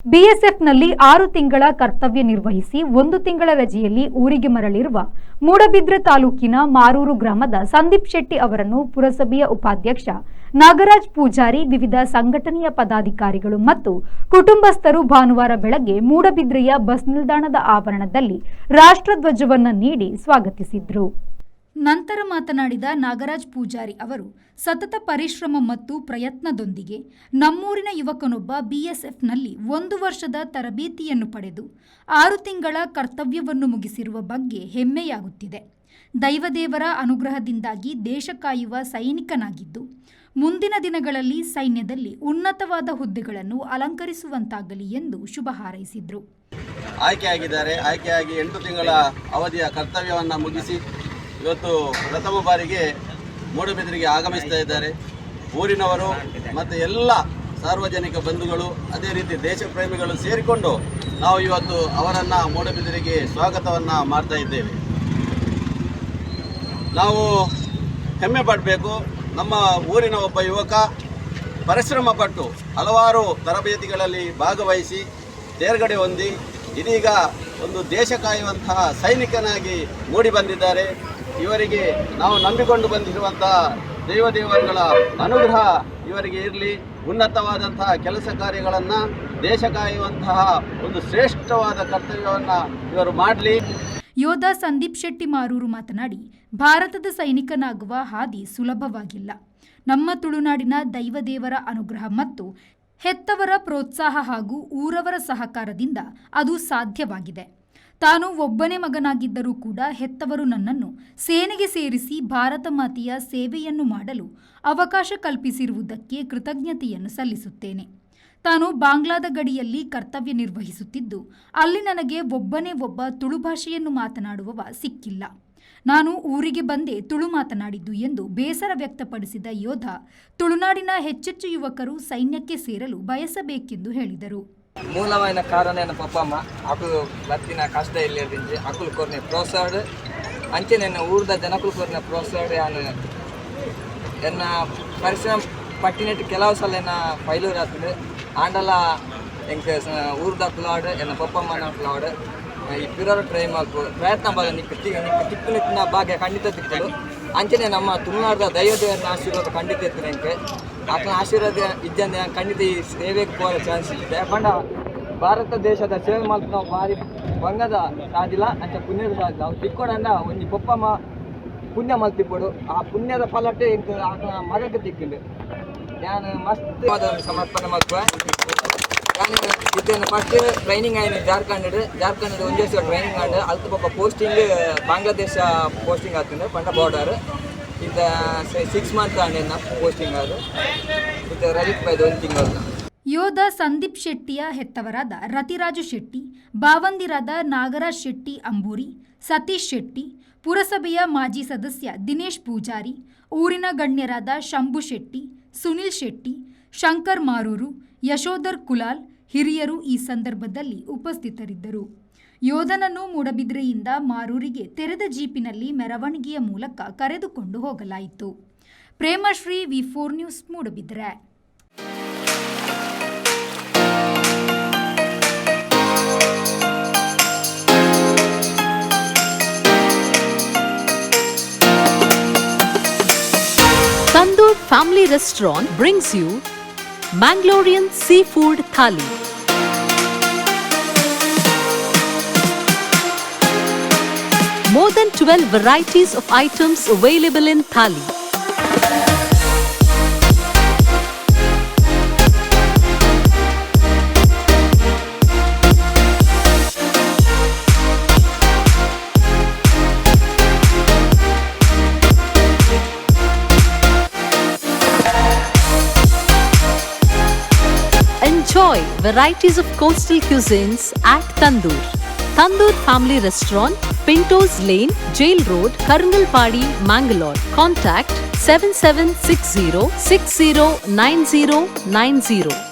ಬಿಎಸ್ಎಫ್ನಲ್ಲಿ 6 ತಿಂಗಳ ಕರ್ತವ್ಯ ನಿರ್ವಹಿಸಿ 1 ತಿಂಗಳ ರಜೆಯಲ್ಲಿ ಊರಿಗೆ ಮರಳಿರುವ ಮೂಡಬಿದ್ರೆ ತಾಲೂಕಿನ ಮಾರೂರು ಗ್ರಾಮದ ಸಂದೀಪ್ ಶೆಟ್ಟಿ ಅವರನ್ನು ಪುರಸಭೆಯ ಉಪಾಧ್ಯಕ್ಷ ನಾಗರಾಜ್ ಪೂಜಾರಿ, ವಿವಿಧ ಸಂಘಟನೆಯ ಪದಾಧಿಕಾರಿಗಳು ಮತ್ತು ಕುಟುಂಬಸ್ಥರು ಭಾನುವಾರ ಬೆಳಗ್ಗೆ ಮೂಡಬಿದ್ರೆಯ ಬಸ್ ನಿಲ್ದಾಣದ ಆವರಣದಲ್ಲಿ ರಾಷ್ಟ್ರಧ್ವಜವನ್ನು ನೀಡಿ ಸ್ವಾಗತಿಸಿದರು. ನಂತರ ಮಾತನಾಡಿದ ನಾಗರಾಜ್ ಪೂಜಾರಿ ಅವರು, ಸತತ ಪರಿಶ್ರಮ ಮತ್ತು ಪ್ರಯತ್ನದೊಂದಿಗೆ ನಮ್ಮೂರಿನ ಯುವಕನೊಬ್ಬ ಬಿಎಸ್ಎಫ್ನಲ್ಲಿ 1 ವರ್ಷದ ತರಬೇತಿಯನ್ನು ಪಡೆದು 6 ತಿಂಗಳ ಕರ್ತವ್ಯವನ್ನು ಮುಗಿಸಿರುವ ಬಗ್ಗೆ ಹೆಮ್ಮೆಯಾಗುತ್ತಿದೆ. ದೈವದೇವರ ಅನುಗ್ರಹದಿಂದಾಗಿ ದೇಶ ಕಾಯುವ ಸೈನಿಕನಾಗಿದ್ದು ಮುಂದಿನ ದಿನಗಳಲ್ಲಿ ಸೈನ್ಯದಲ್ಲಿ ಉನ್ನತವಾದ ಹುದ್ದೆಗಳನ್ನು ಅಲಂಕರಿಸುವಂತಾಗಲಿ ಎಂದು ಶುಭ ಹಾರೈಸಿದರು. ಆಯ್ಕೆಯಾಗಿ 8 ತಿಂಗಳ ಅವಧಿಯ ಕರ್ತವ್ಯವನ್ನು ಮುಗಿಸಿ ಇವತ್ತು ಪ್ರಥಮ ಬಾರಿಗೆ ಮೂಡಬಿದ್ರೆಗೆ ಆಗಮಿಸ್ತಾ ಇದ್ದಾರೆ. ಊರಿನವರು ಮತ್ತು ಎಲ್ಲ ಸಾರ್ವಜನಿಕ ಬಂಧುಗಳು, ಅದೇ ರೀತಿ ದೇಶ ಪ್ರೇಮಿಗಳು ಸೇರಿಕೊಂಡು ನಾವು ಇವತ್ತು ಅವರನ್ನು ಮೂಡಬಿದ್ರೆಗೆ ಸ್ವಾಗತವನ್ನು ಮಾಡ್ತಾ ಇದ್ದೇವೆ. ನಾವು ಹೆಮ್ಮೆ ಪಡಬೇಕು. ನಮ್ಮ ಊರಿನ ಒಬ್ಬ ಯುವಕ ಪರಿಶ್ರಮ ಪಟ್ಟು ಹಲವಾರು ತರಬೇತಿಗಳಲ್ಲಿ ಭಾಗವಹಿಸಿ ತೇರ್ಗಡೆ ಹೊಂದಿ ಇದೀಗ ಒಂದು ದೇಶ ಕಾಯುವಂತಹ ಸೈನಿಕನಾಗಿ ಮೂಡಿ ಬಂದಿದ್ದಾರೆ. ಇವರಿಗೆ ನಾವು ನಂಬಿಕೊಂಡು ಬಂದಿರುವಂತಹ ದೇವದೇವರುಗಳ ಅನುಗ್ರಹ ಇವರಿಗೆ ಇರಲಿ. ಉನ್ನತವಾದಂತಹ ಕೆಲಸ ಕಾರ್ಯಗಳನ್ನು, ದೇಶ ಕಾಯುವಂತಹ ಒಂದು ಶ್ರೇಷ್ಠವಾದ ಕರ್ತವ್ಯವನ್ನು ಇವರು ಮಾಡಲಿ. ಯೋಧ ಸಂದೀಪ್ ಶೆಟ್ಟಿ ಮಾರೂರು ಮಾತನಾಡಿ, ಭಾರತದ ಸೈನಿಕನಾಗುವ ಹಾದಿ ಸುಲಭವಾಗಿಲ್ಲ. ನಮ್ಮ ತುಳುನಾಡಿನ ದೈವದೇವರ ಅನುಗ್ರಹ ಮತ್ತು ಹೆತ್ತವರ ಪ್ರೋತ್ಸಾಹ ಹಾಗೂ ಊರವರ ಸಹಕಾರದಿಂದ ಅದು ಸಾಧ್ಯವಾಗಿದೆ. ತಾನು ಒಬ್ಬನೇ ಮಗನಾಗಿದ್ದರೂ ಕೂಡ ಹೆತ್ತವರು ನನ್ನನ್ನು ಸೇನೆಗೆ ಸೇರಿಸಿ ಭಾರತ ಮಾತೆಯ ಸೇವೆಯನ್ನು ಮಾಡಲು ಅವಕಾಶ ಕಲ್ಪಿಸಿರುವುದಕ್ಕೆ ಕೃತಜ್ಞತೆಯನ್ನು ಸಲ್ಲಿಸುತ್ತೇನೆ. ತಾನು ಬಾಂಗ್ಲಾದ ಗಡಿಯಲ್ಲಿ ಕರ್ತವ್ಯ ನಿರ್ವಹಿಸುತ್ತಿದ್ದು ಅಲ್ಲಿ ನನಗೆ ಒಬ್ಬನೇ ಒಬ್ಬ ತುಳು ಭಾಷೆಯನ್ನು ಮಾತನಾಡುವವ ಸಿಕ್ಕಿಲ್ಲ. ನಾನು ಊರಿಗೆ ಬಂದೇ ತುಳು ಮಾತನಾಡಿದ್ದು ಎಂದು ಬೇಸರ ವ್ಯಕ್ತಪಡಿಸಿದ ಯೋಧ, ತುಳುನಾಡಿನ ಹೆಚ್ಚೆಚ್ಚು ಯುವಕರು ಸೈನ್ಯಕ್ಕೆ ಸೇರಲು ಬಯಸಬೇಕೆಂದು ಹೇಳಿದರು. ಮೂಲమైన కారణమైన పప్పమ్మ అకులు లత్తిన కష్ట ఇల్లేదించి అకులు కొరిన ప్రోత్సాహడు అంచె నేను ఊర్ద జనకులు కొరిన ప్రోత్సాహడు అని ఎన్న పరిశ్రమ పట్టినట్టు ಕೆಲವಸಲೆನ ಫೈಲು ರಾತ್ರಿ ಆಂಡಲ ಎಂಕ ಊರ್ದ ಕುಲಾಡು ಎನ್ನ ಪಪ್ಪಮ್ಮ ಕುಲಾಡು ಈ ಪಿರೋರ ಟ್ರೈ ಮಾಡ್ಕೊ ಪ್ರಯತ್ನ ಬಾಗ ತಿಕ್ಕುನಿತ್ತಿನ ಭಾಗ್ಯ ಖಂಡಿತ ತಿಕ್ಕಲು ಅಂಚನೆ ನಮ್ಮ ತುಳುನಾಡದ ದೈವದೇವರ ಆಶೀರ್ವಾದ ಖಂಡಿತ ಇರ್ತೀನಿ ಎಂಕೆ ಆತನ ಆಶೀರ್ವಾದ ಇದ್ದಂದೆ ಖಂಡಿತ ಈ ಸೇವೆಗೆ ಹೋಗೋ ಚಾನ್ಸ್ ಇದೆ. ಬಂಡ ಭಾರತ ದೇಶದ ಸೇವೆ ಮಾಡ್ತಾ ನಾವು ಭಾರಿ ಬಂಗದ ಸಾಧಿಲ್ಲ ಅಂಚ ಪುಣ್ಯದ ಸಾಧಿಲ್ಲ. ಅವ್ರು ತಿಕ್ಕೊಡಂಡ ಒಂದು ಪಪ್ಪಮ್ಮ ಪುಣ್ಯ ಮಲ್ತಿಪ್ಪಡು ಆ ಪುಣ್ಯದ ಫಲಟ್ಟೆ ಆತನ ಮಗಕ್ಕೆ ತಿಕ್ಕಿಂಡು ನಾನು ಮಸ್ತ್ ಸಮರ್ಪಣೆ ಮಾಡ್ಕೊ. ನಾನು ಇದನ್ನು ಫಸ್ಟ್ ಟ್ರೈನಿಂಗ್ ಆಯ್ತು ಜಾರ್ಖಂಡ್ 1 ವರ್ಷ ಟ್ರೈನಿಂಗ್ ಆಡು ಅಲ್ತು ಪಪ್ಪ ಪೋಸ್ಟಿಂಗ್ ಬಾಂಗ್ಲಾದೇಶ ಪೋಸ್ಟಿಂಗ್ ಆಗ್ತದೆ ಪಂಡ ಬಾರ್ಡರ್ ಇದು 6 ಮಂತ್ ಆಂಡ್ ಪೋಸ್ಟಿಂಗ್ ಆದು ಇದು ರಜಿತ್ ಬೈದು 1 ತಿಂಗಳು. ಯೋಧ ಸಂದೀಪ್ ಶೆಟ್ಟಿಯ ಹೆತ್ತವರಾದ ರತಿರಾಜು ಶೆಟ್ಟಿ, ಭಾವಂದಿರಾದ ನಾಗರಾಜ್ ಶೆಟ್ಟಿ ಅಂಬೂರಿ, ಸತೀಶ್ ಶೆಟ್ಟಿ, ಪುರಸಭೆಯ ಮಾಜಿ ಸದಸ್ಯ ದಿನೇಶ್ ಪೂಜಾರಿ, ಊರಿನ ಗಣ್ಯರಾದ ಶಂಭು ಶೆಟ್ಟಿ, ಸುನಿಲ್ ಶೆಟ್ಟಿ, ಶಂಕರ್ ಮಾರೂರು, ಯಶೋಧರ್ ಕುಲಾಲ್ ಹಿರಿಯರು ಈ ಸಂದರ್ಭದಲ್ಲಿ ಉಪಸ್ಥಿತರಿದ್ದರು. ಯೋಧನನ್ನು ಮೂಡಬಿದ್ರೆಯಿಂದ ಮಾರೂರಿಗೆ ತೆರೆದ ಜೀಪಿನಲ್ಲಿ ಮೆರವಣಿಗೆಯ ಮೂಲಕ ಕರೆದುಕೊಂಡು ಹೋಗಲಾಯಿತು. ಪ್ರೇಮಶ್ರೀ, ವಿ4 news, Moodbidri. Tandoor Family Restaurant brings you Mangalorean Seafood Thali. More than 12 varieties of items available in Thali. Enjoy varieties of coastal cuisines at Tandoor. Tandoor Family Restaurant, Pintos Lane, Jail Road, Karungalpadi, Mangalore. Contact 7760 609090.